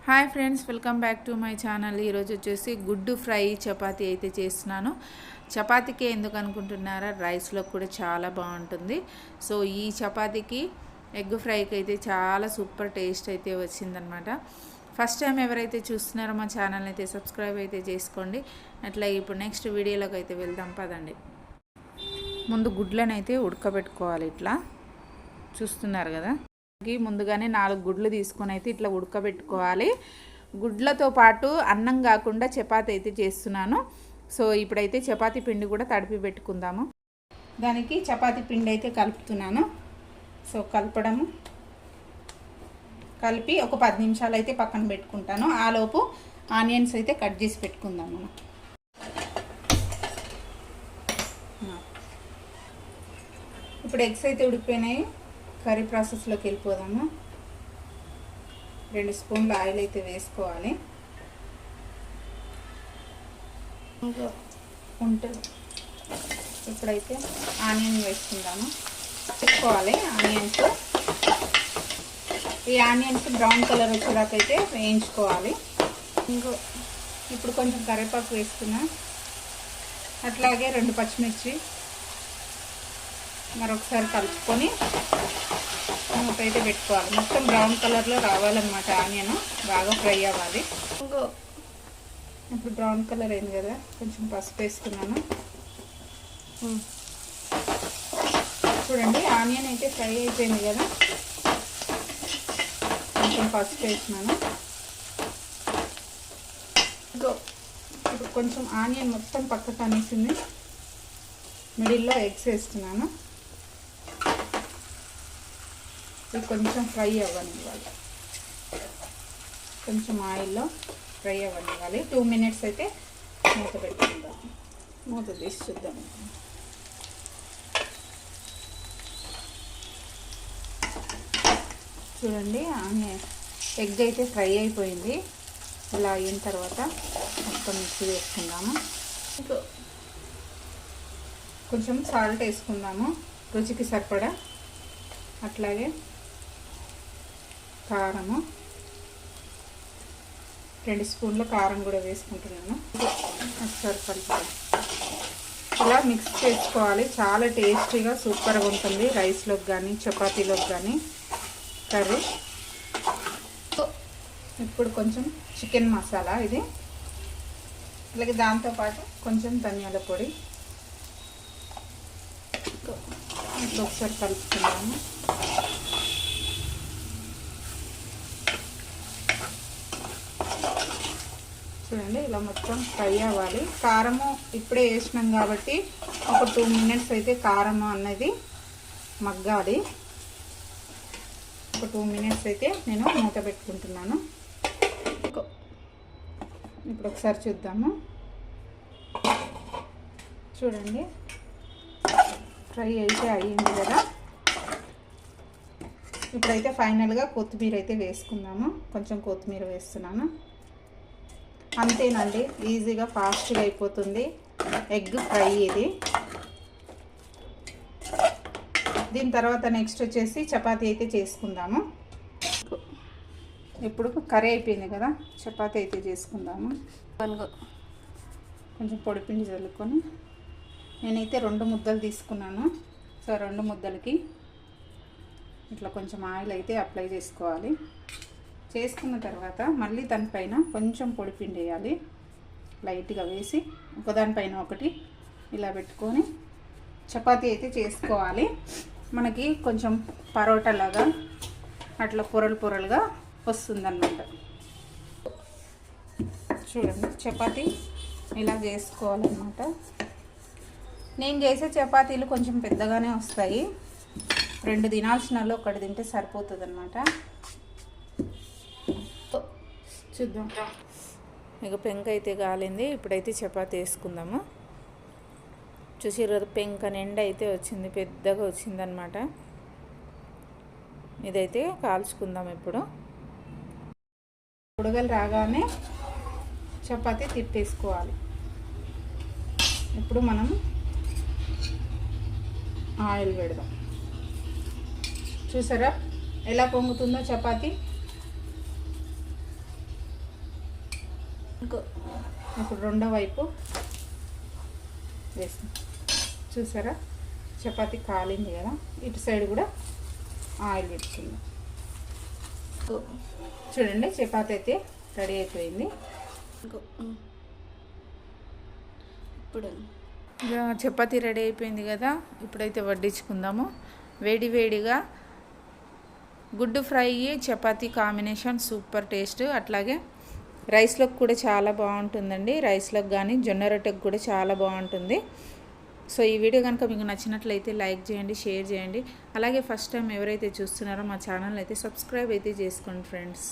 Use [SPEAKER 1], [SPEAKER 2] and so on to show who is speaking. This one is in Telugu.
[SPEAKER 1] Hi friends, welcome back to my channel. ఈరోజు వచ్చేసి గుడ్డు ఫ్రై చపాతీ అయితే చేస్తున్నాను. చపాతీకే ఎందుకు అనుకుంటున్నారా, రైస్లో కూడా చాలా బాగుంటుంది. సో ఈ చపాతీకి ఎగ్ ఫ్రైకి అయితే చాలా సూపర్ టేస్ట్ అయితే వచ్చిందనమాట. ఫస్ట్ టైం ఎవరైతే చూస్తున్నారో మా ఛానల్ అయితే సబ్స్క్రైబ్ అయితే చేసుకోండి. అట్లా ఇప్పుడు నెక్స్ట్ వీడియోలోకి అయితే వెళ్దాం పదండి. ముందు గుడ్లను అయితే ఉడకబెట్టుకోవాలి. ఇట్లా చూస్తున్నారు కదా, ముందుగానే 4 గుడ్లు తీసుకొని అయితే ఇట్లా ఉడకబెట్టుకోవాలి. గుడ్లతో పాటు అన్నం కాకుండా చపాతీ అయితే చేస్తున్నాను. సో ఇప్పుడైతే చపాతీ పిండి కూడా తడిపి పెట్టుకుందాము. దానికి చపాతీ పిండి అయితే కలుపుతున్నాను. సో కలిపి ఒక 10 నిమిషాలు అయితే పక్కన పెట్టుకుంటాను. ఆలోపు ఆనియన్స్ అయితే కట్ చేసి పెట్టుకుందాం మనం. ఇప్పుడు ఎగ్స్ అయితే ఉడికిపోయినాయి. కర్రీ ప్రాసెస్లోకి వెళ్ళిపోదాము. 2 స్పూన్ల ఆయిల్ అయితే వేసుకోవాలి. ఇప్పుడైతే ఆనియన్ వేసుకుందాము. వేసుకోవాలి ఆనియన్స్. ఈ ఆనియన్స్ బ్రౌన్ కలర్ వచ్చేదాకా అయితే వేయించుకోవాలి. ఇప్పుడు కొంచెం కరివేపాకు వేసుకున్నా. అట్లాగే 2 పచ్చిమిర్చి మరొకసారి కలుపుకొని మూత అయితే పెట్టుకోవాలి. మొత్తం బ్రౌన్ కలర్లో రావాలన్నమాట. ఆనియన్ బాగా ఫ్రై అవ్వాలి. ఇప్పుడు బ్రౌన్ కలర్ అయింది కదా, కొంచెం పసుపు వేసుకున్నాను. చూడండి, ఆనియన్ అయితే ఫ్రై అయిపోయింది కదా, కొంచెం పసుపు వేసినాను. ఇప్పుడు కొంచెం ఆనియన్ మొత్తం పక్కకు అనేసింది. మిడిల్లో ఎగ్స్ వేస్తున్నాను. ఇది కొంచెం ఫ్రై అవ్వనివ్వాలి. కొంచెం ఆయిల్లో ఫ్రై అవ్వనివ్వాలి. 2 మినిట్స్ అయితే మూత పెట్టుకుందాం. మూత తీసి చూద్దాం. చూడండి, ఎగ్ అయితే ఫ్రై అయిపోయింది. ఇలా అయిన తర్వాత మొత్తం మిక్సీ వేసుకుందాము. కొంచెం సాల్ట్ వేసుకుందాము రుచికి సరిపడా. అట్లాగే కారము 2 స్పూన్ల కారం కూడా వేసుకుంటున్నాను. ఒకసారి కలుపుతాను. ఇలా మిక్స్ చేసుకోవాలి. చాలా టేస్టీగా సూపర్గా ఉంటుంది రైస్లోకి కానీ చపాతీలోకి కానీ కర్రీ. ఇప్పుడు కొంచెం చికెన్ మసాలా ఇది, అలాగే దాంతోపాటు కొంచెం ధనియాల పొడి. ఇప్పుడు ఒకసారి కలుపుతున్నాము. చూడండి, ఇలా మొత్తం ఫ్రై అవ్వాలి. కారము ఇప్పుడే వేసినాం కాబట్టి ఒక 2 మినిట్స్ అయితే కారం అనేది మగ్గాలి. ఒక 2 మినిట్స్ అయితే నేను మూత పెట్టుకుంటున్నాను. ఇప్పుడు ఒకసారి చూద్దాము. చూడండి, ఫ్రై అయితే అయ్యింది కదా. ఇప్పుడైతే ఫైనల్గా కొత్తిమీర అయితే వేసుకుందాము. కొంచెం కొత్తిమీర వేస్తున్నాను. అంతేనండి, ఈజీగా ఫాస్ట్గా అయిపోతుంది ఎగ్ ఫ్రై ఇది. దీని తర్వాత నెక్స్ట్ వచ్చేసి చపాతీ అయితే చేసుకుందాము. ఇప్పుడు కర్రీ అయిపోయింది కదా, చపాతీ అయితే చేసుకుందాము. కొంచెం పొడిపిండి చల్లుకొని నేనైతే 2 ముద్దలు తీసుకున్నాను. సో 2 ముద్దలకి ఇట్లా కొంచెం ఆయిల్ అయితే అప్లై చేసుకోవాలి. చేసుకున్న తర్వాత మళ్ళీ దానిపైన కొంచెం పొడిపిండి వేయాలి. లైట్గా వేసి ఒకదానిపైన ఒకటి ఇలా పెట్టుకొని చపాతీ అయితే చేసుకోవాలి. మనకి కొంచెం పరోటా లాగా అట్లా పొరలుగా వస్తుందన్నమాట. చూడండి, చపాతీ ఇలా చేసుకోవాలన్నమాట. నేను చేసే చపాతీలు కొంచెం పెద్దగానే వస్తాయి. 2 తినాల్సినలో 1 తింటే సరిపోతుంది అన్నమాట. చూద్దాం. ఇక పెంక అయితే కాలింది. ఇప్పుడైతే చపాతీ వేసుకుందాము. చూసిర్రు, పెంక నిండా అయితే వచ్చింది, పెద్దగా వచ్చిందనమాట. ఇదైతే కాల్చుకుందాం. ఇప్పుడు ఉడగలు రాగానే చపాతీ తిప్పేసుకోవాలి. ఇప్పుడు మనం ఆయిల్ పెడదాం. చూసారా ఎలా పొంగుతుందో చపాతీ. ఇప్పుడు రెండో వైపు వేస్తాం. చూసారా చపాతీ కాలింది కదా, ఇటు సైడ్ కూడా ఆయిల్ పెట్టుకుందాం. చూడండి చపాతీ అయితే రెడీ అయిపోయింది. ఇప్పుడు చపాతీ రెడీ అయిపోయింది కదా, ఇప్పుడైతే వడ్డించుకుందాము. వేడి వేడిగా గుడ్డు fry chapati combination super taste. అట్లాగే రైస్లోకి కూడా చాలా బాగుంటుందండి. రైస్లోకి కానీ జొన్న రొట్టెకి కూడా చాలా బాగుంటుంది. సో ఈ వీడియో కనుక మీకు నచ్చినట్లయితే లైక్ చేయండి, షేర్ చేయండి. అలాగే ఫస్ట్ టైం ఎవరైతే చూస్తున్నారో మా ఛానల్ అయితే సబ్స్క్రైబ్ అయితే చేసుకోండి ఫ్రెండ్స్.